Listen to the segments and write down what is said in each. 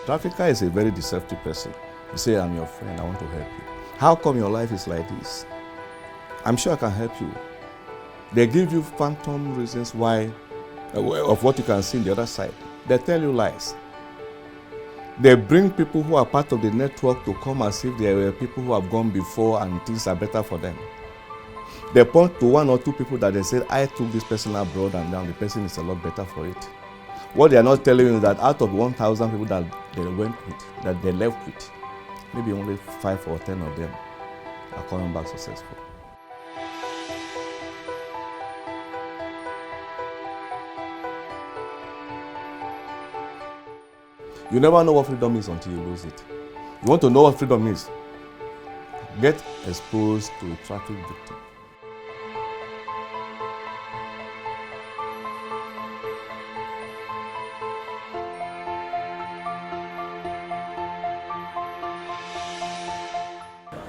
Trafficker is a very deceptive person. You say, I'm your friend, I want to help you. How come your life is like this? I'm sure I can help you. They give you phantom reasons why, of what you can see on the other side. They tell you lies. They bring people who are part of the network to come as if they were people who have gone before and things are better for them. They point to one or two people that they said, I took this person abroad and now the person is a lot better for it. What they are not telling you is that out of 1,000 people that they went with, that they left with, maybe only 5 or 10 of them are coming back successful. You never know what freedom is until you lose it. You want to know what freedom is? Get exposed to a traffic victim.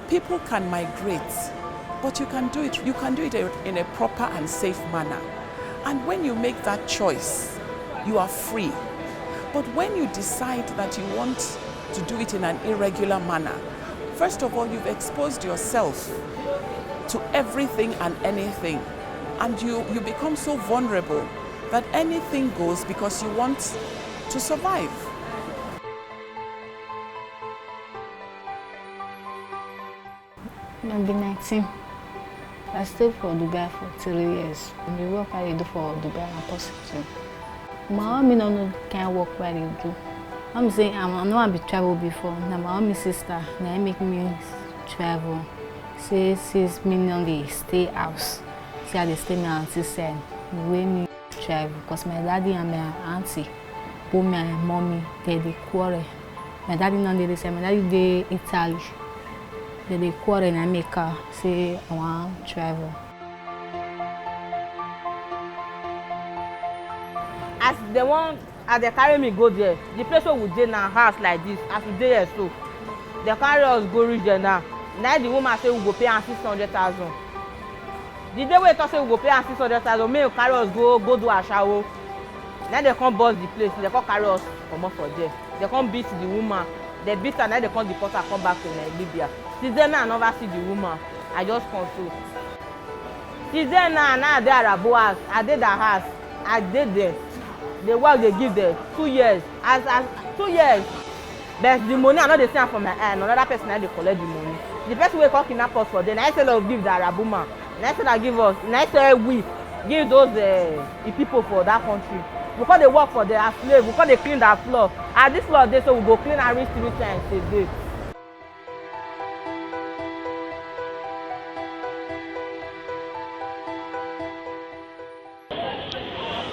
People can migrate, but you can do it in a proper and safe manner. And when you make that choice, you are free. But when you decide that you want to do it in an irregular manner, first of all, you've exposed yourself to everything and anything. And you become so vulnerable that anything goes because you want to survive. I've been 19. I stayed for Dubai for 3 years. And the work I do for Dubai and prostitute. My mom don't know the kind of work I do. I'm saying I know I've traveled before. Now my mom's sister, now make me travel. Say 6 million they stay house. Say they stay my auntie said, we me travel because my daddy and my auntie, both my mommy, they quarrel. My daddy not they say my daddy they Italy. They quarrel in America. Say I want travel. As they carry me go there, the place where we dey now house like this, as we dey here so, they carry us go reach there now. Now the woman say we go pay am 600,000. The day we talk say we go pay am 600,000, make carry us go do ashawo. Now they come bust the place, they come carry us comot for there. They come beat the woman, they beat her, now they come deport her, come back to Libya. Since then now I never see the woman, I just console. Since then now I dey Arabo house, I dey that house, I dey there. The work they give them 2 years, as 2 years. But the money I know they send from my hand. Another person now they collect the money. The person will call kidnap us for them. I say give the Arab woman. I say that give us. I say we give those the people for that country. Because they work for them as slaves. Because they clean that floor. At this floor they so we go clean and reach 3 times a day.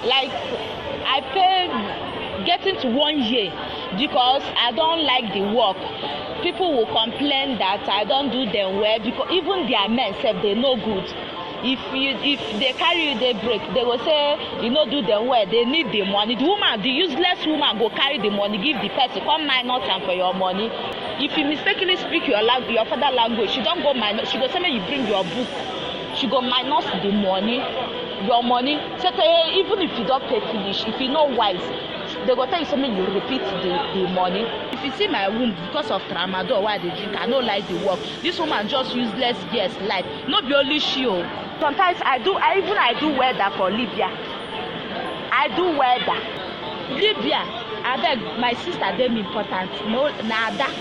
Like I paid getting to 1 year because I don't like the work. People will complain that I don't do them well because even their men say they no good. If they carry you, they break. They will say you no do them well. They need the money. The woman, the useless woman, go carry the money, give the person, come minus am for your money. If you mistakenly speak your father language, she don't go minus. She go say you bring your book. She go minus the money. Your money, so even if you don't pay finish, if you know wise, they go tell you something, you repeat the money. If you see my womb because of tramadol why they drink, I don't like the work. This woman just useless girls life. Not be only she. Sometimes I do weather for Libya. I do weather. Libya, I beg my sister them important. No, nada.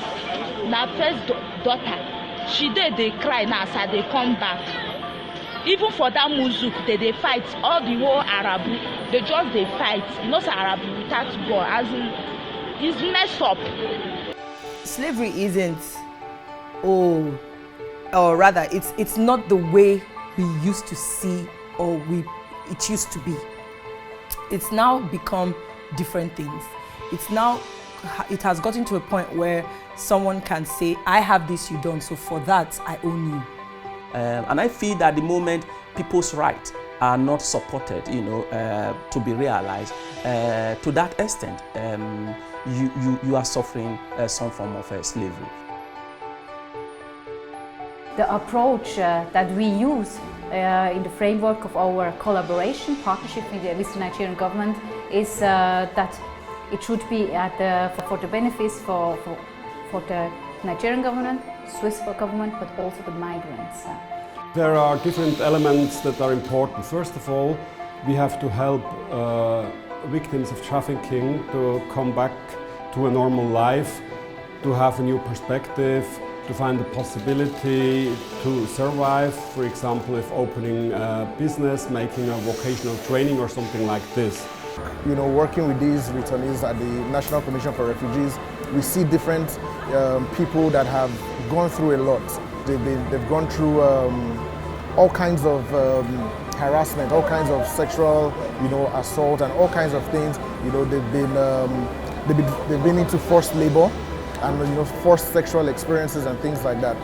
Na first daughter. She they cry now, so they come back. Even for that muzuk, they fight. All the whole Arab, they fight. You know, Arab without God, as in, it's messed up. Slavery isn't, or rather, it's not the way we used to see or it used to be. It's now become different things. It has gotten to a point where someone can say, I have this, you don't, so for that, I own you. And I feel that the moment people's rights are not supported, to be realized, to that extent, you are suffering some form of slavery. The approach that we use in the framework of our collaboration partnership with the Nigerian government is that it should be for the benefits for the Nigerian government, Swiss government, but also the migrants. There are different elements that are important. First of all, we have to help victims of trafficking to come back to a normal life, to have a new perspective, to find the possibility to survive, for example, if opening a business, making a vocational training or something like this. You know, working with these returnees at the National Commission for Refugees, we see different people that have gone through a lot. They've gone through all kinds of harassment, all kinds of sexual, assault, and all kinds of things. You know, they've been into forced labor and forced sexual experiences and things like that.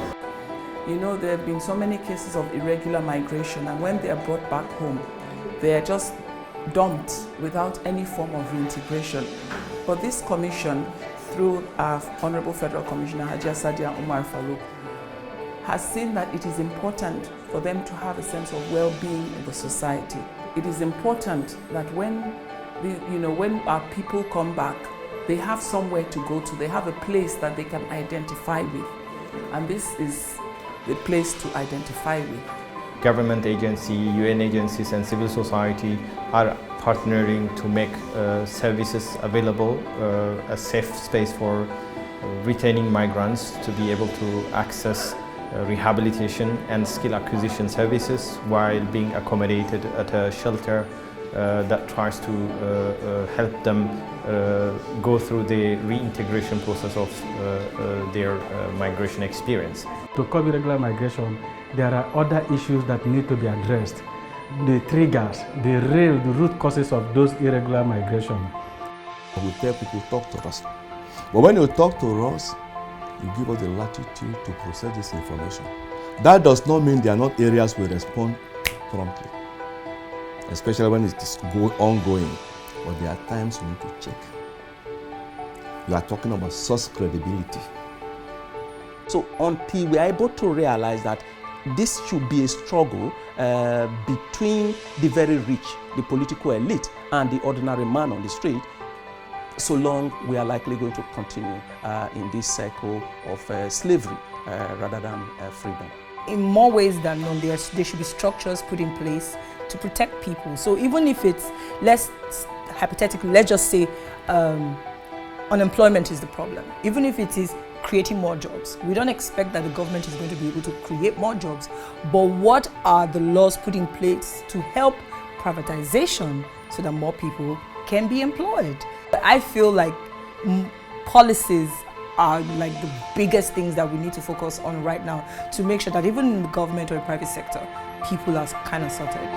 You know, there have been so many cases of irregular migration, and when they are brought back home, they are just dumped without any form of reintegration. But this commission, through our Honorable Federal Commissioner Hajia Sadia Umar Farouk, has seen that it is important for them to have a sense of well-being in the society. It is important that when our people come back, they have somewhere to go to. They have a place that they can identify with, and this is the place to identify with. Government agency, UN agencies and civil society are partnering to make services available, a safe space for returning migrants to be able to access rehabilitation and skill acquisition services while being accommodated at a shelter that tries to help them go through the reintegration process of their migration experience. To curb irregular migration, there are other issues that need to be addressed. The triggers, the root causes of those irregular migration. We tell people, talk to us. But when you talk to us, you give us the latitude to process this information. That does not mean there are not areas we respond promptly, especially when it is ongoing. But there are times we need to check. You are talking about source credibility. So until we are able to realize that this should be a struggle between the very rich, the political elite, and the ordinary man on the street, so long we are likely going to continue in this cycle of slavery rather than freedom. In more ways than none, there should be structures put in place to protect people. So even if it's, hypothetically, let's just say unemployment is the problem. Even if it is creating more jobs, we don't expect that the government is going to be able to create more jobs. But what are the laws put in place to help privatization so that more people can be employed? I feel like policies are like the biggest things that we need to focus on right now to make sure that even in the government or the private sector, people are kind of sorted.